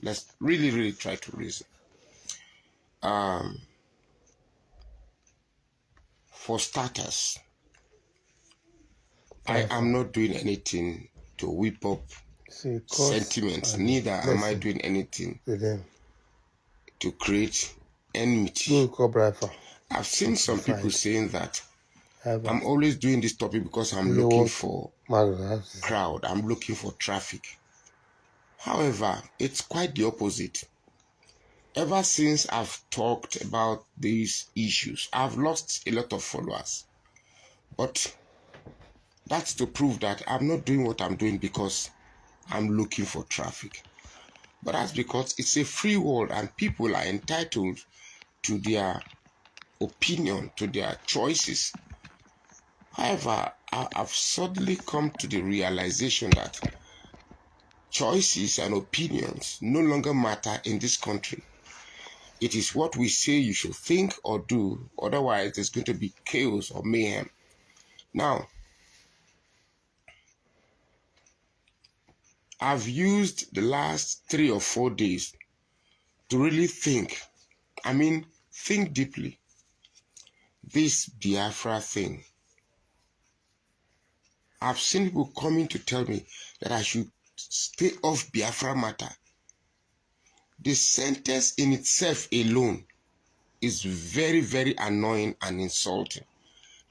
Let's really try to reason. For starters, I am not doing anything to whip up sentiments. Neither am I doing anything to create enmity. I've seen some people saying that I'm always doing this topic because I'm looking for crowd. I'm looking for traffic. However, it's quite the opposite. Ever since I've talked about these issues, I've lost a lot of followers. But that's to prove that I'm not doing what I'm doing because I'm looking for traffic. But that's because it's a free world and people are entitled to their opinion, to their choices. However, I've suddenly come to the realization that choices and opinions no longer matter in this country. It is what we say you should think or do, otherwise there's going to be chaos or mayhem. Now, I've used the last 3 or 4 days to really think. I mean, think deeply. This Biafra thing. I've seen people coming to tell me that I should stay off Biafra matter. The sentence in itself alone is very annoying and insulting.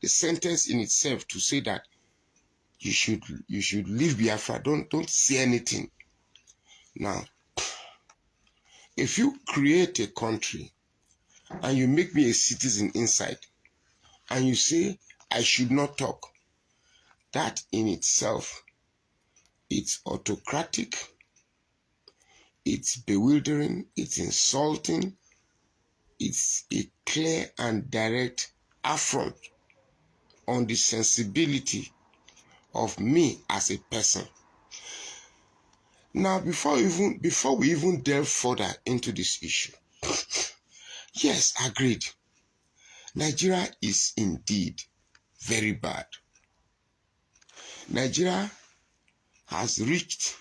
The sentence in itself to say that you should leave Biafra, don't say anything. Now, if you create a country and you make me a citizen inside and you say I should not talk, that in itself, it's autocratic, it's bewildering, it's insulting, it's a clear and direct affront on the sensibility of me as a person. Now, before we even delve further into this issue, yes, agreed. Nigeria is indeed very bad. Nigeria has reached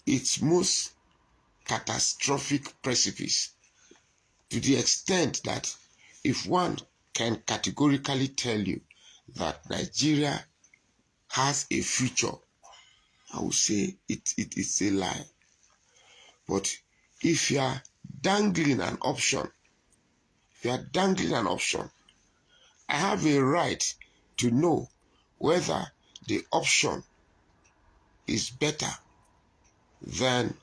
its most catastrophic precipice to the extent that if one can categorically tell you that Nigeria has a future, I would say it's a lie. But if you are dangling an option, I have a right to know whether the option is better than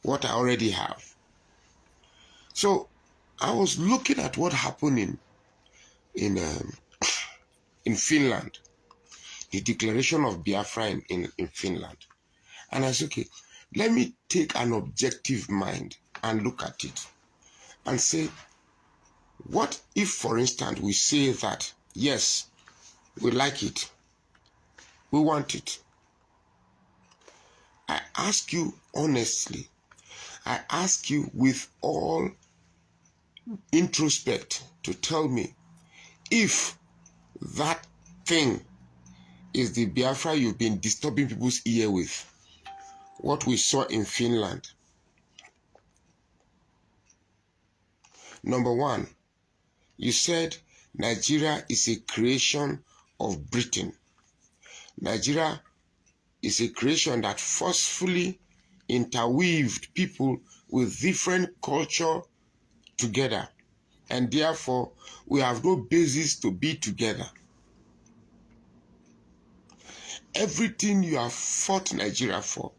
what I already have. So I was looking at what happened in Finland, the declaration of Biafra in Finland. And I said, okay, let me take an objective mind and look at it and say, what if, for instance, we say that, yes, we like it, we want it. I ask you honestly, I ask you with all introspect to tell me if that thing is the Biafra you've been disturbing people's ear with, what we saw in Finland. Number one, you said Nigeria is a creation of Britain. Nigeria is a creation that forcefully interweaved people with different culture together, and therefore we have no basis to be together. Everything you have fought Nigeria for,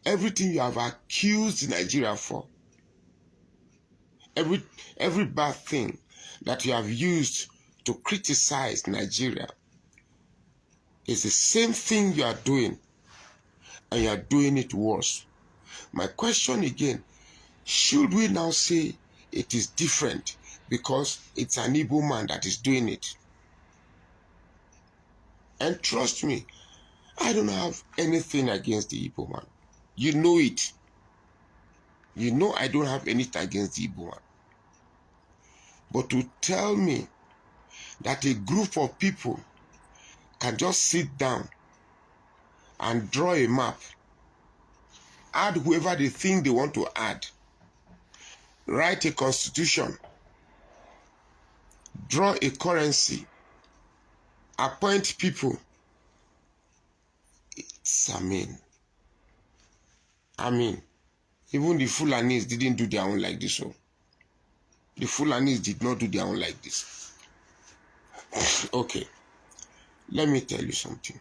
everything you have accused Nigeria for, every bad thing that you have used to criticize Nigeria is the same thing you are doing, and you are doing it worse. My question again, should we now say it is different because it's an Igbo man that is doing it? And trust me, I don't have anything against the Igbo man. You know it. You know I don't have anything against the Igbo man. But to tell me that a group of people can just sit down and draw a map add whoever they think they want to add, write a constitution, draw a currency, appoint people. I mean, even the Fulanis didn't do their own like this. So the Fulanis did not do their own like this. Okay, let me tell you something.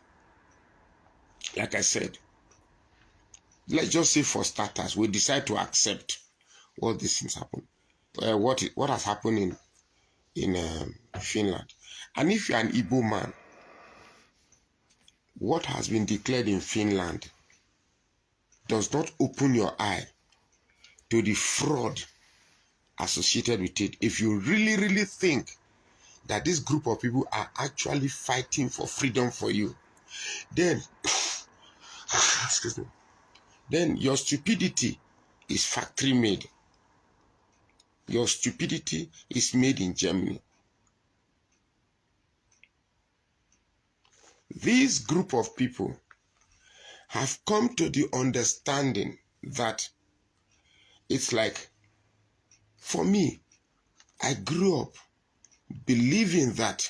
Like I said, let's just say for starters, we decide to accept all these things happen. What has happened in Finland. And if you're an Igbo man, what has been declared in Finland does not open your eye to the fraud associated with it. If you really, really think that this group of people are actually fighting for freedom for you, then, excuse me, then your stupidity is factory made. Your stupidity is made in Germany. This group of people have come to the understanding that it's like, for me, I grew up believing that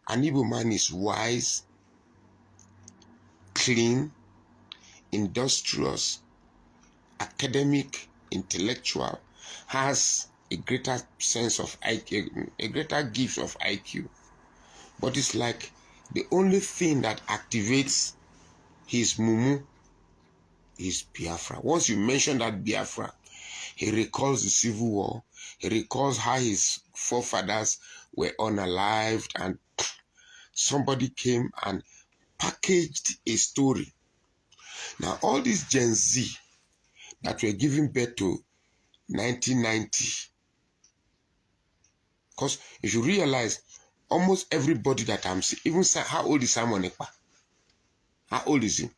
an Igbo man is wise, clean, industrious, academic, intellectual, has a greater sense of IQ, a greater gift of IQ. But it's like the only thing that activates his mumu is Biafra. Once you mention that Biafra, he recalls the Civil War. He recalls how his forefathers were unalived and somebody came and packaged a story. Now, all these Gen Z that were giving birth to 1990, because if you realize, almost everybody that I'm seeing, even how old is Simon Ekpa? How old is he?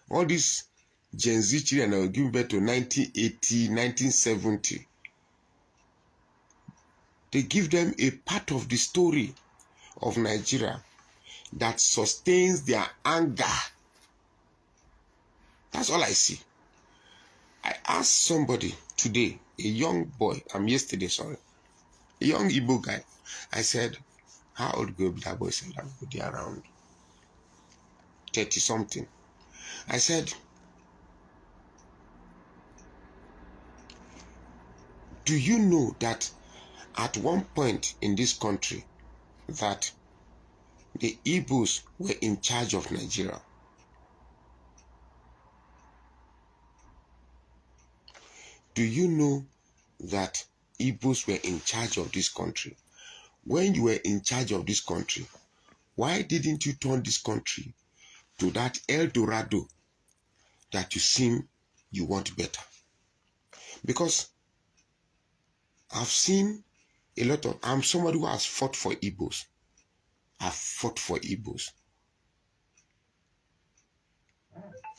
All these Gen Z children that were giving birth to 1980, 1970, they give them a part of the story of Nigeria that sustains their anger. That's all I see. I asked somebody today, a young boy, yesterday, sorry, a young Igbo guy. I said, how old will that boy? Said, I would be around 30 something. I said, do you know that at one point in this country that the Igbos were in charge of Nigeria? Do you know that Igbos were in charge of this country? When you were in charge of this country, why didn't you turn this country to that El Dorado that you seem you want better? Because I've seen a lot of, I'm somebody who has fought for Igbos. I've fought for Igbos.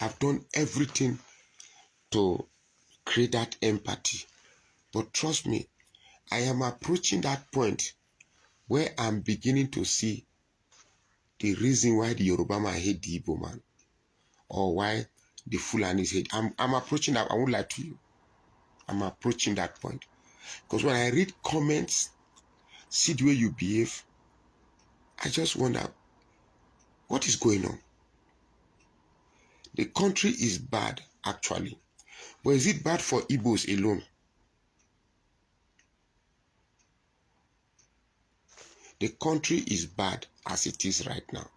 I've done everything to create that empathy. But trust me, I am approaching that point where I'm beginning to see the reason why the Yoruba man hate the Igbo man, or why the Fulanis hate. I'm approaching that. I won't lie to you. I'm approaching that point. Because when I read comments, see the way you behave, I just wonder, what is going on? The country is bad, actually. But is it bad for Igbos alone? The country is bad as it is right now.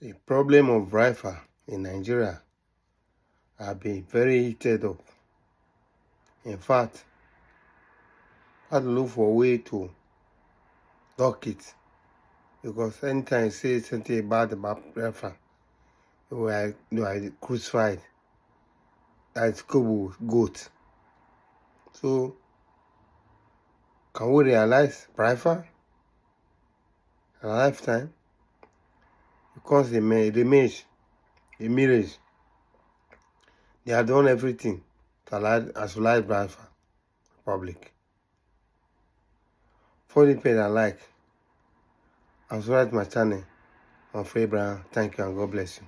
The problem of Biafra in Nigeria I've been very heated up. In fact, I had to look for a way to duck it, because anytime I say something about the Biafra, where I crucified, that's Kobo goat. So, can we realize Biafra in a lifetime? Because the mirage, they have done everything to isolate Biafra public. For the page and like, subscribe to my channel on Abraham. Thank you and God bless you.